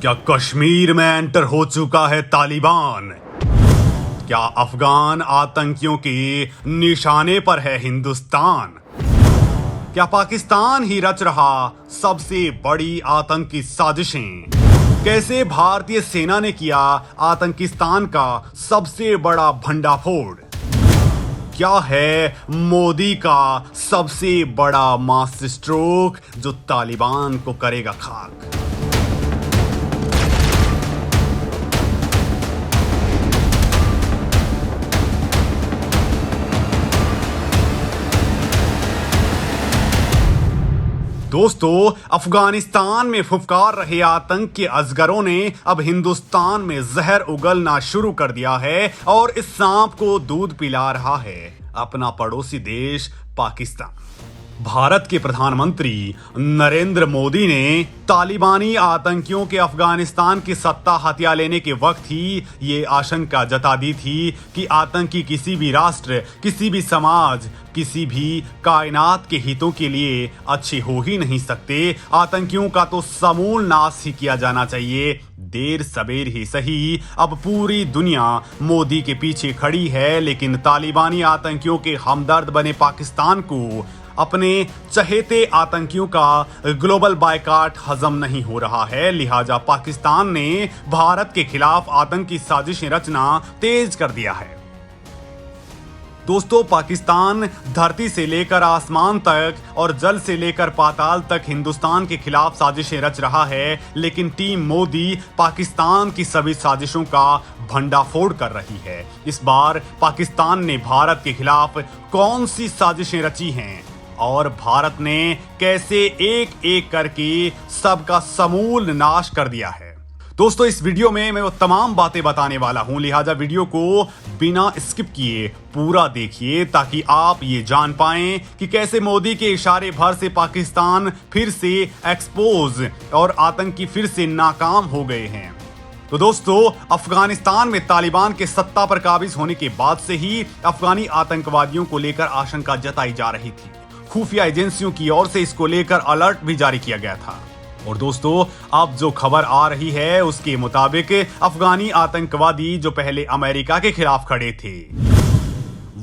क्या कश्मीर में एंटर हो चुका है तालिबान? क्या अफगान आतंकियों के निशाने पर है हिंदुस्तान? क्या पाकिस्तान ही रच रहा सबसे बड़ी आतंकी साजिशें? कैसे भारतीय सेना ने किया आतंकिस्तान का सबसे बड़ा भंडाफोड़? क्या है मोदी का सबसे बड़ा मास्टर स्ट्रोक जो तालिबान को करेगा खाक? दोस्तों, अफगानिस्तान में फुफकार रहे आतंक के अजगरों ने अब हिंदुस्तान में जहर उगलना शुरू कर दिया है और इस सांप को दूध पिला रहा है अपना पड़ोसी देश पाकिस्तान। भारत के प्रधानमंत्री नरेंद्र मोदी ने तालिबानी आतंकियों के अफगानिस्तान की सत्ता हथिया लेने के वक्त ही ये आशंका जता दी थी कि आतंकी किसी भी राष्ट्र, किसी भी समाज, किसी भी कायनात के हितों के लिए अच्छे हो ही नहीं सकते। आतंकियों का तो समूल नाश ही किया जाना चाहिए। देर सबेर ही सही, अब पूरी दुनिया मोदी के पीछे खड़ी है, लेकिन तालिबानी आतंकियों के हमदर्द बने पाकिस्तान को अपने चहेते आतंकियों का ग्लोबल बायकॉट हजम नहीं हो रहा है। लिहाजा पाकिस्तान ने भारत के खिलाफ आतंकी साजिशें रचना तेज कर दिया है। दोस्तों, पाकिस्तान धरती से लेकर आसमान तक और जल से लेकर पाताल तक हिंदुस्तान के खिलाफ साजिशें रच रहा है, लेकिन टीम मोदी पाकिस्तान की सभी साजिशों का भंडाफोड़ कर रही है। इस बार पाकिस्तान ने भारत के खिलाफ कौन सी साजिशें रची हैं और भारत ने कैसे एक एक करके सबका समूल नाश कर दिया है। दोस्तों, इस वीडियो में मैं वो तमाम बातें बताने वाला हूं, लिहाजा वीडियो को बिना स्किप किए पूरा देखिए ताकि आप ये जान पाएं कि कैसे मोदी के इशारे भर से पाकिस्तान फिर से एक्सपोज और आतंकी फिर से नाकाम हो गए हैं। तो दोस्तों, अफगानिस्तान में तालिबान के सत्ता पर काबिज होने के बाद से ही अफगानी आतंकवादियों को लेकर आशंका जताई जा रही थी। खुफिया एजेंसियों की ओर से इसको लेकर अलर्ट भी जारी किया गया था। और दोस्तों, अब जो खबर आ रही है उसके मुताबिक अफगानी आतंकवादी जो पहले अमेरिका के खिलाफ खड़े थे,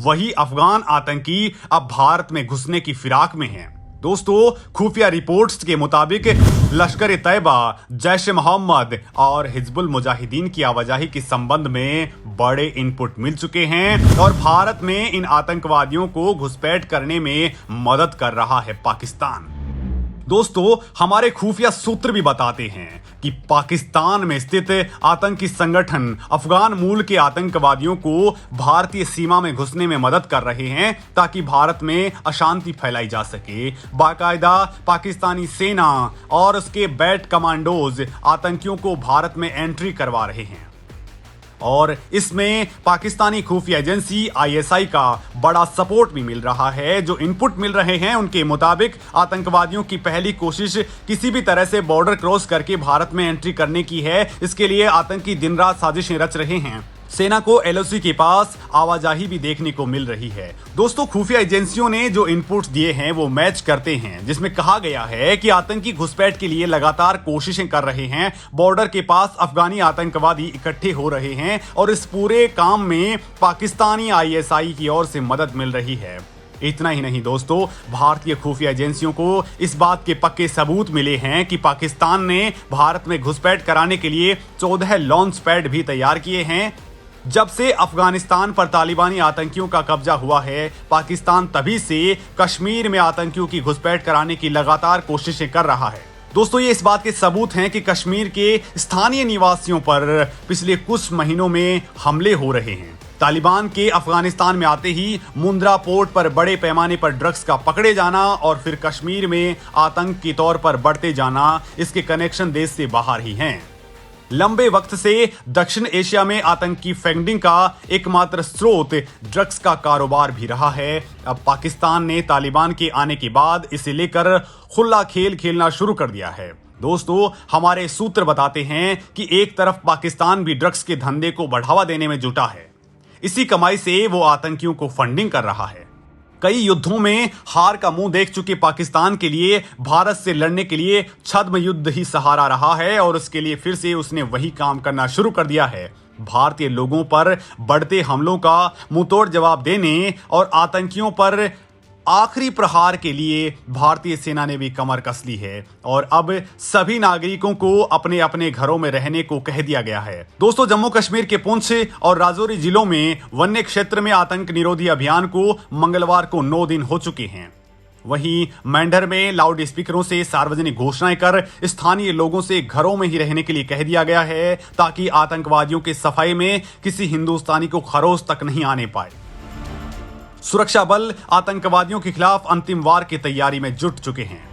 वही अफगान आतंकी अब भारत में घुसने की फिराक में हैं। दोस्तों, खुफिया रिपोर्ट्स के मुताबिक लश्कर ए तैयबा, जैश ए मोहम्मद और हिजबुल मुजाहिदीन की आवाजाही के संबंध में बड़े इनपुट मिल चुके हैं और भारत में इन आतंकवादियों को घुसपैठ करने में मदद कर रहा है पाकिस्तान। दोस्तों, हमारे खुफिया सूत्र भी बताते हैं कि पाकिस्तान में स्थित आतंकी संगठन अफगान मूल के आतंकवादियों को भारतीय सीमा में घुसने में मदद कर रहे हैं ताकि भारत में अशांति फैलाई जा सके। बाकायदा पाकिस्तानी सेना और उसके बैट कमांडोज आतंकियों को भारत में एंट्री करवा रहे हैं और इसमें पाकिस्तानी खुफिया एजेंसी आईएसआई का बड़ा सपोर्ट भी मिल रहा है। जो इनपुट मिल रहे हैं उनके मुताबिक आतंकवादियों की पहली कोशिश किसी भी तरह से बॉर्डर क्रॉस करके भारत में एंट्री करने की है। इसके लिए आतंकी दिन रात साजिशें रच रहे हैं। सेना को एलओसी के पास आवाजाही भी देखने को मिल रही है। दोस्तों, खुफिया एजेंसियों ने जो इनपुट्स दिए हैं वो मैच करते हैं, जिसमें कहा गया है कि आतंकी घुसपैठ के लिए लगातार कोशिशें कर रहे हैं। बॉर्डर के पास अफगानी आतंकवादी इकट्ठे हो रहे हैं और इस पूरे काम में पाकिस्तानी आईएसआई की ओर से मदद मिल रही है। इतना ही नहीं दोस्तों, भारतीय खुफिया एजेंसियों को इस बात के पक्के सबूत मिले हैं कि पाकिस्तान ने भारत में घुसपैठ कराने के लिए 14 लॉन्च पैड भी तैयार किए हैं। जब से अफगानिस्तान पर तालिबानी आतंकियों का कब्जा हुआ है, पाकिस्तान तभी से कश्मीर में आतंकियों की घुसपैठ कराने की लगातार कोशिशें कर रहा है। दोस्तों, ये इस बात के सबूत हैं कि कश्मीर के स्थानीय निवासियों पर पिछले कुछ महीनों में हमले हो रहे हैं। तालिबान के अफगानिस्तान में आते ही मुंद्रा पोर्ट पर बड़े पैमाने पर ड्रग्स का पकड़े जाना और फिर कश्मीर में आतंक के तौर पर बढ़ते जाना, इसके कनेक्शन देश से बाहर ही हैं। लंबे वक्त से दक्षिण एशिया में आतंकी फंडिंग का एकमात्र स्रोत ड्रग्स का कारोबार भी रहा है। अब पाकिस्तान ने तालिबान के आने के बाद इसे लेकर खुला खेल खेलना शुरू कर दिया है। दोस्तों, हमारे सूत्र बताते हैं कि एक तरफ पाकिस्तान भी ड्रग्स के धंधे को बढ़ावा देने में जुटा है। इसी कमाई से वो आतंकियों को फंडिंग कर रहा है। कई युद्धों में हार का मुंह देख चुके पाकिस्तान के लिए भारत से लड़ने के लिए छद्म युद्ध ही सहारा रहा है और उसके लिए फिर से उसने वही काम करना शुरू कर दिया है। भारतीय लोगों पर बढ़ते हमलों का मुंहतोड़ जवाब देने और आतंकियों पर आखिरी प्रहार के लिए भारतीय सेना ने भी कमर कस ली है और अब सभी नागरिकों को अपने अपने घरों में रहने को कह दिया गया है। दोस्तों, जम्मू कश्मीर के पुंछ और राजौरी जिलों में वन्य क्षेत्र में आतंक निरोधी अभियान को मंगलवार को 9 दिन हो चुके हैं। वहीं मेंढर में लाउड स्पीकरों से सार्वजनिक घोषणाएं कर स्थानीय लोगों से घरों में ही रहने के लिए कह दिया गया है ताकि आतंकवादियों के सफाई में किसी हिंदुस्तानी को खरोच तक नहीं आने पाए। सुरक्षा बल आतंकवादियों के खिलाफ अंतिम वार की तैयारी में जुट चुके हैं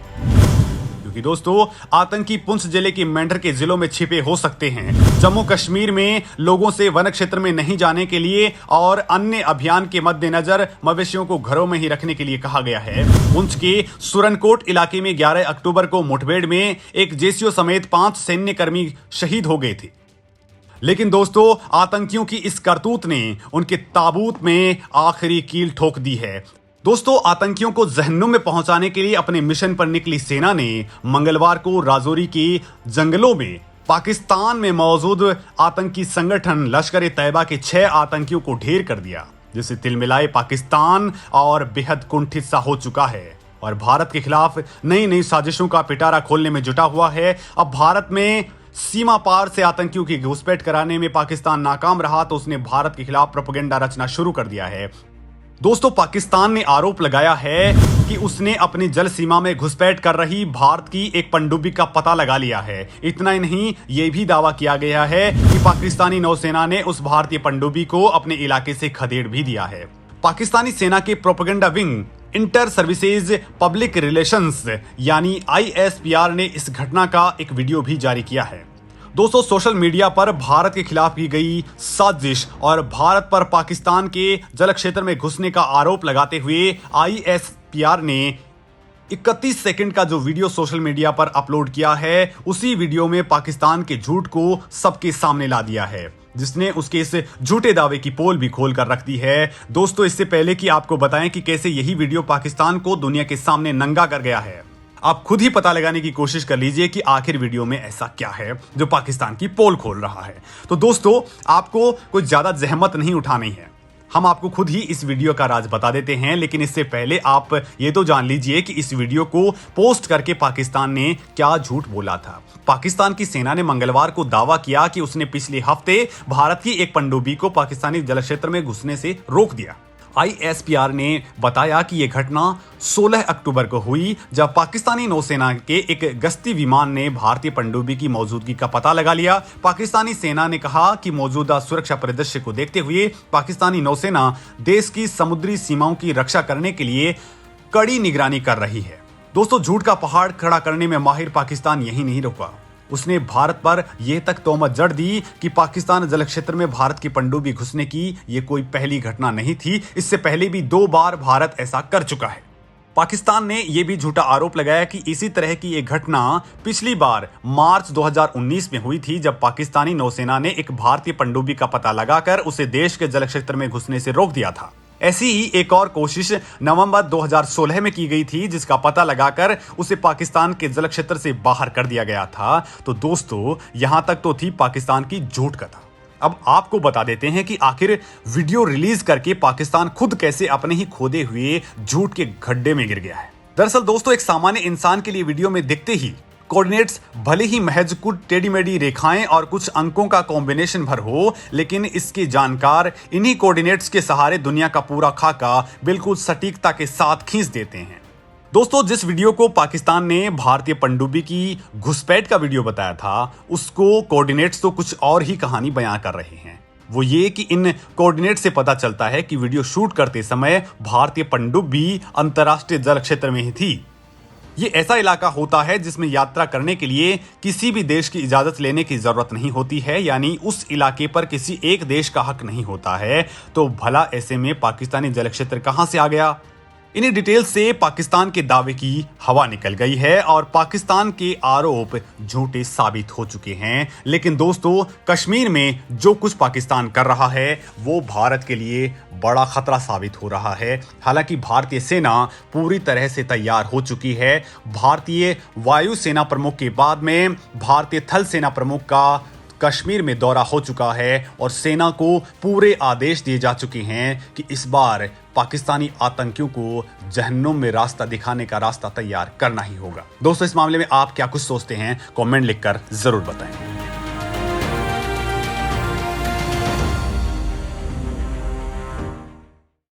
क्योंकि दोस्तों, आतंकी पुंछ जिले के मेंढर के जिलों में छिपे हो सकते हैं। जम्मू कश्मीर में लोगों से वन क्षेत्र में नहीं जाने के लिए और अन्य अभियान के मद्देनजर मवेशियों को घरों में ही रखने के लिए कहा गया है। पुंछ के सुरनकोट इलाके में 11 अक्टूबर को मुठभेड़ में एक जेसीओ समेत 5 सैन्यकर्मी शहीद हो गए थे। लेकिन दोस्तों, आतंकियों की इस करतूत ने उनके ताबूत में आखिरी कील ठोक दी है। दोस्तों, आतंकियों को जहन्नुम में पहुंचाने के लिए अपने मिशन पर निकली सेना ने मंगलवार को राजौरी के जंगलों में पाकिस्तान में मौजूद आतंकी संगठन लश्कर ए तैयबा के 6 आतंकियों को ढेर कर दिया, जिससे तिलमिलाए पाकिस्तान और बेहद कुंठित सा हो चुका है और भारत के खिलाफ नई नई साजिशों का पिटारा खोलने में जुटा हुआ है। अब भारत में सीमा पार से आतंकियों की घुसपैठ कराने में पाकिस्तान नाकाम रहा तो उसने भारत के खिलाफ प्रोपेगेंडा रचना शुरू कर दिया है। दोस्तों, पाकिस्तान ने आरोप लगाया है कि उसने अपनी जल सीमा में घुसपैठ कर रही भारत की एक पनडुब्बी का पता लगा लिया है। इतना ही नहीं, यह भी दावा किया गया है कि पाकिस्तानी नौसेना ने उस भारतीय पनडुब्बी को अपने इलाके से खदेड़ भी दिया है। पाकिस्तानी सेना के propaganda wing inter services public relations यानी ISPR ने इस घटना का एक वीडियो भी जारी किया है। दोस्तों, सोशल मीडिया पर भारत के खिलाफ की गई साजिश और भारत पर पाकिस्तान के जल क्षेत्र में घुसने का आरोप लगाते हुए ISPR ने 31 सेकंड का जो वीडियो सोशल मीडिया पर अपलोड किया है, उसी वीडियो में पाकिस्तान के झूठ को सबके सामने ला दिया है, जिसने उसके इस झूठे दावे की पोल भी खोल कर रख दी है। दोस्तों, इससे पहले कि आपको बताएं कि कैसे यही वीडियो पाकिस्तान को दुनिया के सामने नंगा कर गया है, आप खुद ही पता लगाने की कोशिश कर लीजिए कि आखिर वीडियो में ऐसा क्या है जो पाकिस्तान की पोल खोल रहा है। तो दोस्तों, आपको कोई ज्यादा जहमत नहीं उठानी है, हम आपको खुद ही इस वीडियो का राज बता देते हैं। लेकिन इससे पहले आप ये तो जान लीजिए कि इस वीडियो को पोस्ट करके पाकिस्तान ने क्या झूठ बोला था। पाकिस्तान की सेना ने मंगलवार को दावा किया कि उसने पिछले हफ्ते भारत की एक पनडुब्बी को पाकिस्तानी जल क्षेत्र में घुसने से रोक दिया। ISPR ने बताया कि यह घटना 16 अक्टूबर को हुई, जब पाकिस्तानी नौसेना के एक गश्ती विमान ने भारतीय पनडुब्बी की मौजूदगी का पता लगा लिया। पाकिस्तानी सेना ने कहा कि मौजूदा सुरक्षा परिदृश्य को देखते हुए पाकिस्तानी नौसेना देश की समुद्री सीमाओं की रक्षा करने के लिए कड़ी निगरानी कर रही है। दोस्तों, झूठ का पहाड़ खड़ा करने में माहिर पाकिस्तान यही नहीं रुका, उसने भारत पर यह तक तोहमत जड़ दी कि पाकिस्तान जल क्षेत्र में भारत की पनडुब्बी घुसने की यह कोई पहली घटना नहीं थी। इससे पहले भी 2 बार भारत ऐसा कर चुका है। पाकिस्तान ने यह भी झूठा आरोप लगाया कि इसी तरह की एक घटना पिछली बार मार्च 2019 में हुई थी, जब पाकिस्तानी नौसेना ने एक भारतीय पनडुब्बी का पता लगाकर उसे देश के जल क्षेत्र में घुसने से रोक दिया था। ऐसी ही एक और कोशिश नवंबर 2016 में की गई थी, जिसका पता लगाकर उसे पाकिस्तान के जल क्षेत्र से बाहर कर दिया गया था। तो दोस्तों, यहां तक तो थी पाकिस्तान की झूठ कथा। अब आपको बता देते हैं कि आखिर वीडियो रिलीज करके पाकिस्तान खुद कैसे अपने ही खोदे हुए झूठ के गड्ढे में गिर गया है। दरअसल दोस्तों, एक सामान्य इंसान के लिए वीडियो में दिखते ही कोऑर्डिनेट्स भले ही महज कुछ टेढ़ी-मेढ़ी रेखाएं और कुछ अंकों का कॉम्बिनेशन भर हो, लेकिन इसके जानकार इन्हीं कोऑर्डिनेट्स के सहारे दुनिया का पूरा खाका बिल्कुल सटीकता के साथ खींच देते हैं। दोस्तों, जिस वीडियो को पाकिस्तान ने भारतीय पनडुब्बी की घुसपैठ का वीडियो बताया था, उसको कोऑर्डिनेट्स तो कुछ और ही कहानी बयां कर रहे हैं। वो ये कि इन कोऑर्डिनेट से पता चलता है कि वीडियो शूट करते समय भारतीय पनडुब्बी अंतर्राष्ट्रीय जल क्षेत्र में ही थी। ये ऐसा इलाका होता है जिसमें यात्रा करने के लिए किसी भी देश की इजाजत लेने की जरूरत नहीं होती है, यानी उस इलाके पर किसी एक देश का हक नहीं होता है। तो भला ऐसे में पाकिस्तानी जल क्षेत्र कहां से आ गया? इन्हीं डिटेल से पाकिस्तान के दावे की हवा निकल गई है और पाकिस्तान के आरोप झूठे साबित हो चुके हैं। लेकिन दोस्तों, कश्मीर में जो कुछ पाकिस्तान कर रहा है वो भारत के लिए बड़ा खतरा साबित हो रहा है। हालांकि भारतीय सेना पूरी तरह से तैयार हो चुकी है। भारतीय वायु सेना प्रमुख के बाद में भारतीय थल सेना प्रमुख का कश्मीर में दौरा हो चुका है और सेना को पूरे आदेश दिए जा चुके हैं कि इस बार पाकिस्तानी आतंकियों को जहन्नुम में रास्ता दिखाने का रास्ता तैयार करना ही होगा। दोस्तों, इस मामले में आप क्या कुछ सोचते हैं, कमेंट लिखकर जरूर बताएं।